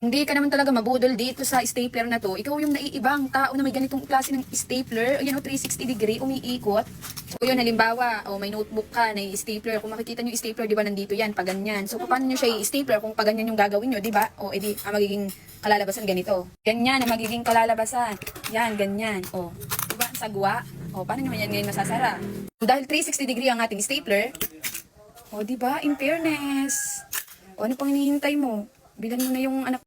Hindi ka naman talaga mabudol dito sa stapler na to. Ikaw yung naiibang tao na may ganitong klase ng stapler. Ayan o, 360 degree, umiikot. So yun, halimbawa, may notebook ka na stapler. Kung makikita nyo yung stapler, di ba nandito yan, pa ganyan. So paano nyo siya i-stapler kung pa ganyan yung gagawin nyo, di ba? O edi, magiging kalalabasan ganito. Ganyan ang magiging kalalabasan. Yan, ganyan. O, di ba, sagwa. O, paano nyo yan ngayon masasara? Dahil 360 degree ang ating stapler, o di ba, in fairness. O ano pang hinihintay mo? Bilan mo na yung anak.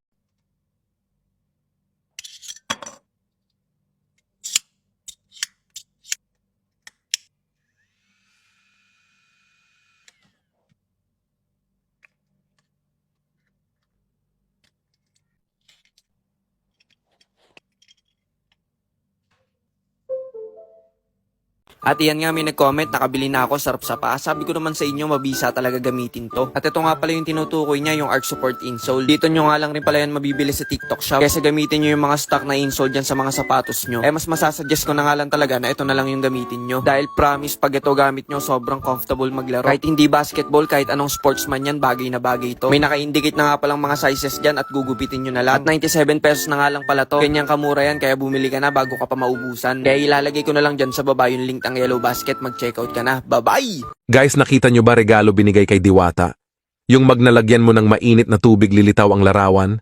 At iyan nga may nag-comment, nakabili na ako, sarap sa paa. Sabi ko naman sa inyo, mabisa talaga gamitin to. At ito nga pala yung tinutukoy niya, yung Arch Support insole. Dito nyo nga lang rin pala yan mabibili sa TikTok shop. Kesa gamitin nyo yung mga stock na insole dyan sa mga sapatos nyo. Mas masasuggest ko na nga lang talaga na ito na lang yung gamitin nyo. Dahil promise, pag ito gamit nyo, sobrang comfortable maglaro. Kahit hindi basketball, kahit anong sportsman yan, bagay na bagay to. May naka-indicate na nga palang mga sizes dyan at gugupitin nyo na lang. At 97 pesos na nga lang pala to. Ganyang kamura yan, kaya bumili ka na bago ka pa maubusan. Kaya ilalagay ko na lang dyan sa baba yung link ng Yellow Basket, mag-checkout ka na. Bye-bye! Guys, nakita nyo ba regalo binigay kay Diwata? Yung magnalagyan mo ng mainit na tubig lilitaw ang larawan?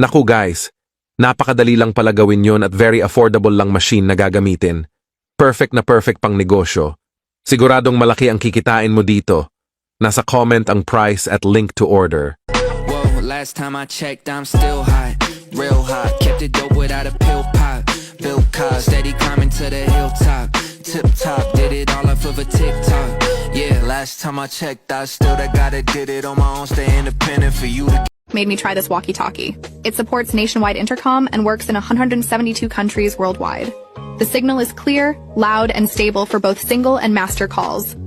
Naku guys, napakadali lang pala gawin yon at very affordable lang machine na gagamitin. Perfect na perfect pang negosyo. Siguradong malaki ang kikitain mo dito. Nasa comment ang price at link to order. Whoa, last time I checked, I'm still hot, real hot. Kept it dope without a pill pop. Bill Cosby, steady climbing to the hilltop. Tip top, did it all off of a TikTok. Yeah, last time I checked, I still that gotta did it on my own, stay independent for you to. Made me try this walkie-talkie. It supports nationwide intercom and works in 172 countries worldwide. The signal is clear, loud, and stable for both single and master calls.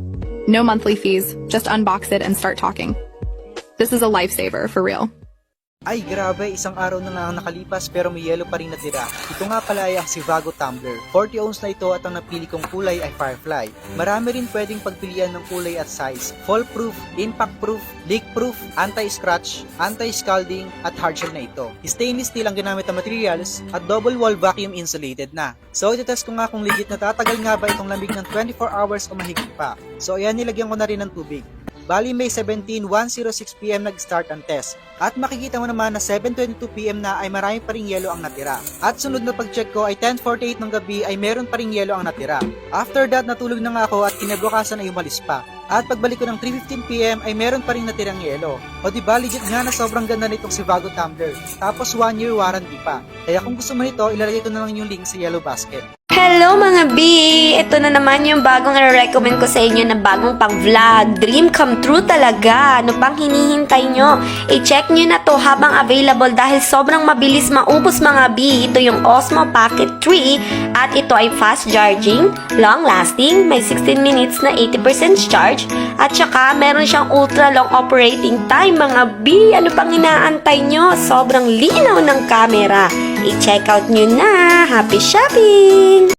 No monthly fees, just unbox it and start talking. This is a lifesaver, for real. Ay grabe, isang araw na nga ang nakalipas pero may yellow pa rin natira. Ito nga pala ay ang Zivago Tumbler. 40 ounce na ito at ang napili kong kulay ay Firefly. Marami rin pwedeng pagpilian ng kulay at size. Fall proof, impact proof, leak proof, anti-scratch, anti-scalding at hard shell na ito. Stainless steel ang ginamit na materials at double wall vacuum insulated na. So itetest ko nga kung legit na tatagal nga ba itong lamig ng 24 hours o mahigit pa. So ayan, nilagyan ko na rin ng tubig. Bali May 17, 1:06 PM nag-start ang test. At makikita mo naman na 7:22 PM na ay marami pa ring yelo ang natira. At sunod na pag-check ko ay 10:48 ng gabi ay meron pa ring yelo ang natira. After that natulog na nga ako at kinabukasan ay umalis pa. At pagbalik ko ng 3:15 PM ay meron pa ring natirang yelo. O diba legit nga na sobrang ganda nitong Zivago Tumbler. Tapos 1 year warranty pa. Kaya kung gusto mo nito, ilalagay ko na lang yung link sa Yellow Basket. Hello mga B! Ito na naman yung bagong recommend ko sa inyo na bagong pang-vlog. Dream come true talaga. Ano pang hinihintay nyo? I-check nyo na to habang available dahil sobrang mabilis maubos mga B. Ito yung Osmo Pocket 3 at ito ay fast charging, long lasting, may 16 minutes na 80% charge at saka meron siyang ultra long operating time mga B. Ano pang inaantay nyo? Sobrang linaw ng camera. I-check out nyo na. Happy shopping!